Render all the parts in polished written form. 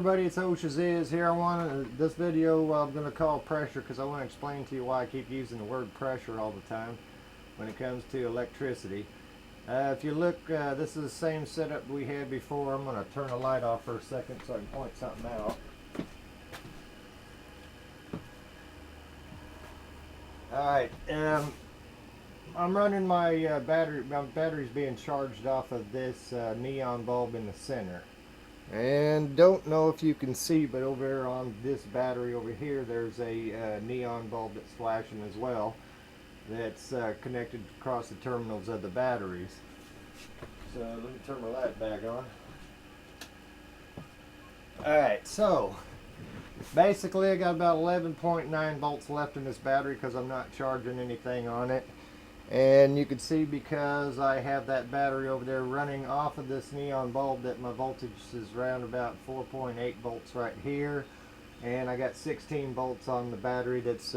everybody, it's SHAZIZZ here. This video I'm going to call pressure because I want to explain to you why I keep using the word pressure all the time when it comes to electricity. If you look, this is the same setup we had before. I'm going to turn the light off for a second so I can point something out. Alright, I'm running my battery. My battery's being charged off of this neon bulb in the center. And don't know if you can see, but over there on this battery over here, there's a neon bulb that's flashing as well. That's connected across the terminals of the batteries. So let me turn my light back on. Alright, so basically I got about 11.9 volts left in this battery because I'm not charging anything on it. And you can see because I have that battery over there running off of this neon bulb that my voltage is around about 4.8 volts right here. And I got 16 volts on the battery that's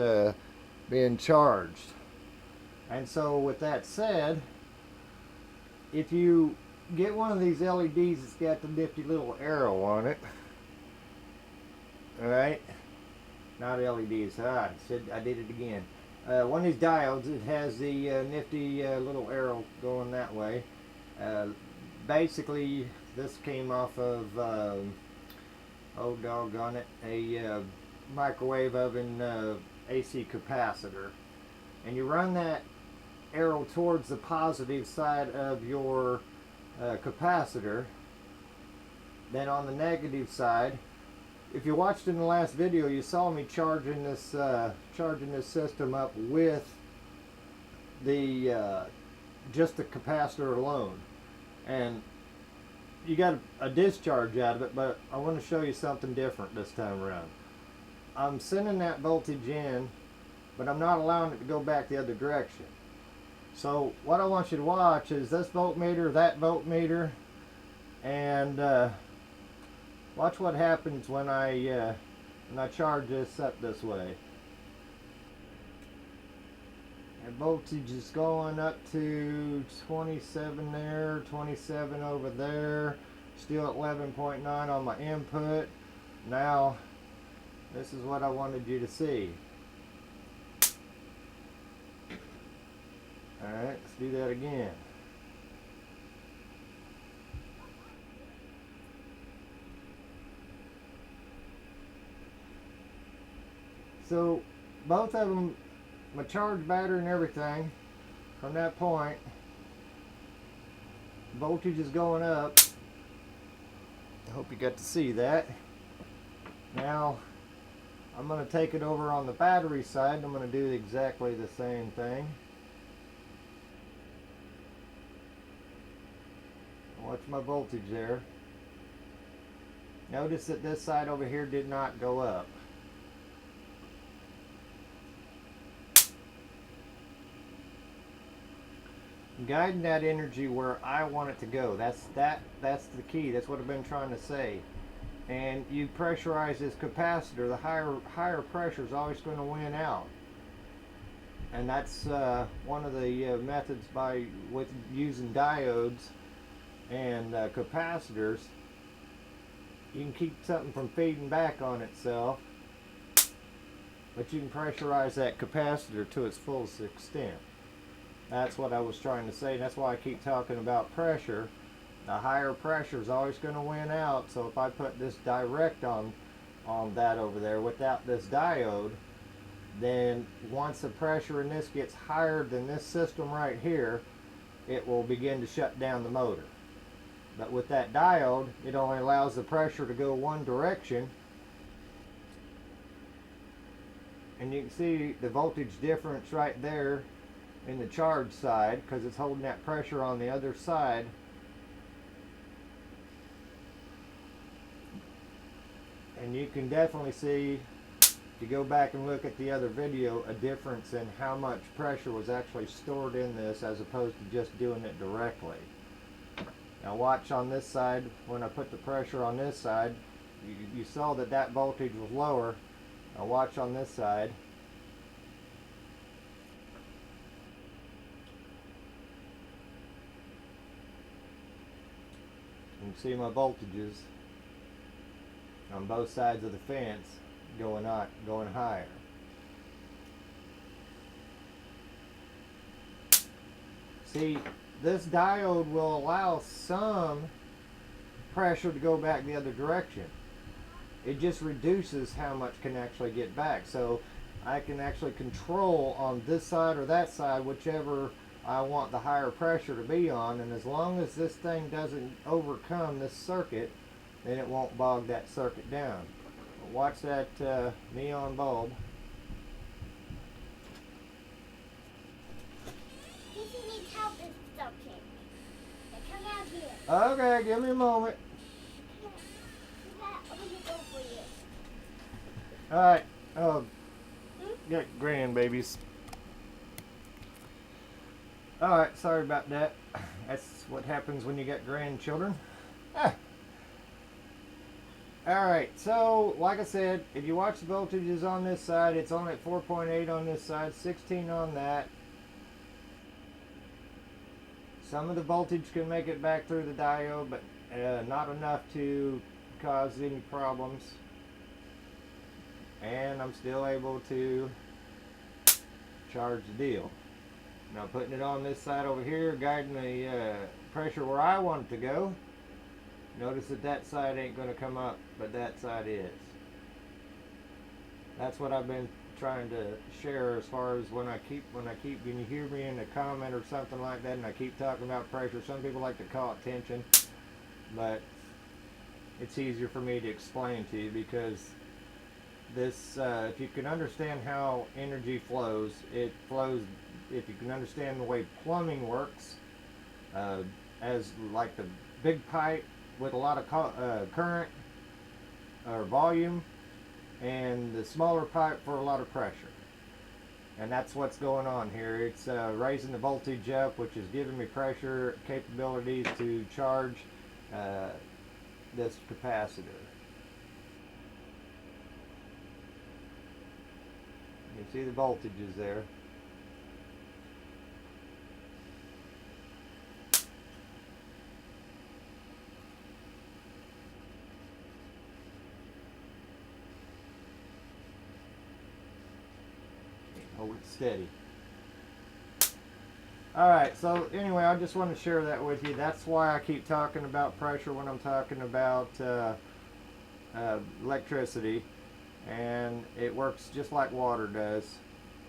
being charged. And so with that said, if you get one of these LEDs that's got the nifty little arrow on it, alright, not LEDs, I did it again. One of these diodes, it has the nifty little arrow going that way. Basically, this came off of, oh doggone it, a microwave oven AC capacitor. And you run that arrow towards the positive side of your capacitor. Then on the negative side, if you watched in the last video, you saw me charging this system up with the just the capacitor alone, and you got a discharge out of it. But I want to show you something different this time around. I'm sending that voltage in, but I'm not allowing it to go back the other direction. So what I want you to watch is this voltmeter, that voltmeter, and watch what happens when I charge this up this way. And voltage is going up to 27 there, 27 over there, still at 11.9 on my input. Now, this is what I wanted you to see. Alright, let's do that again. So both of them, my charged battery and everything, from that point, voltage is going up. I hope you got to see that. Now I'm going to take it over on the battery side and I'm going to do exactly the same thing. Watch my voltage there. Notice that this side over here did not go up. Guiding that energy where I want it to go. That's the key. That's what I've been trying to say. And you pressurize this capacitor, the higher pressure is always going to win out. And that's one of the methods with using diodes and capacitors. You can keep something from feeding back on itself, but you can pressurize that capacitor to its fullest extent. That's what I was trying to say. That's why I keep talking about pressure. The higher pressure is always going to win out. So if I put this direct on that over there without this diode, then once the pressure in this gets higher than this system right here, it will begin to shut down the motor. But with that diode, it only allows the pressure to go one direction. And you can see the voltage difference right there in the charge side because it's holding that pressure on the other side. And you can definitely see, if you go back and look at the other video, a difference in how much pressure was actually stored in this as opposed to just doing it directly. Now watch on this side, when I put the pressure on this side, you saw that voltage was lower. Now watch on this side. You can see my voltages. on both sides of the fence going higher. See, this diode will allow some pressure to go back the other direction. It just reduces how much can actually get back. So I can actually control on this side or that side, whichever I want the higher pressure to be on, and as long as this thing doesn't overcome this circuit, then it won't bog that circuit down. Watch that neon bulb. If you need help with something, then come out here. Okay, give me a moment. I'm gonna go for you. Alright. Oh, got grandbabies. Alright, sorry about that. That's what happens when you get grandchildren. Alright, so like I said, if you watch the voltages on this side, it's on at 4.8 on this side, 16 on that. Some of the voltage can make it back through the diode, but not enough to cause any problems. And I'm still able to charge the deal. Now putting it on this side over here, guiding the pressure where I want it to go. Notice that that side ain't going to come up, but that side is. That's what I've been trying to share as far as when you hear me in a comment or something like that and I keep talking about pressure. Some people like to call it tension, but it's easier for me to explain to you because this, if you can understand how energy flows, it flows. If you can understand the way plumbing works, as like the big pipe with a lot of current or volume, and the smaller pipe for a lot of pressure. And that's what's going on here. It's raising the voltage up, which is giving me pressure capabilities to charge this capacitor. You see the voltages there. Hold it steady. Alright, so anyway, I just want to share that with you. That's why I keep talking about pressure when I'm talking about electricity. And it works just like water does.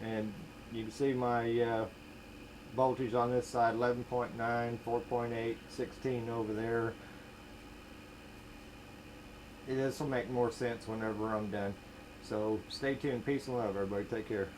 And you can see my voltage on this side, 11.9, 4.8, 16 over there. This will make more sense whenever I'm done. So stay tuned. Peace and love, everybody. Take care.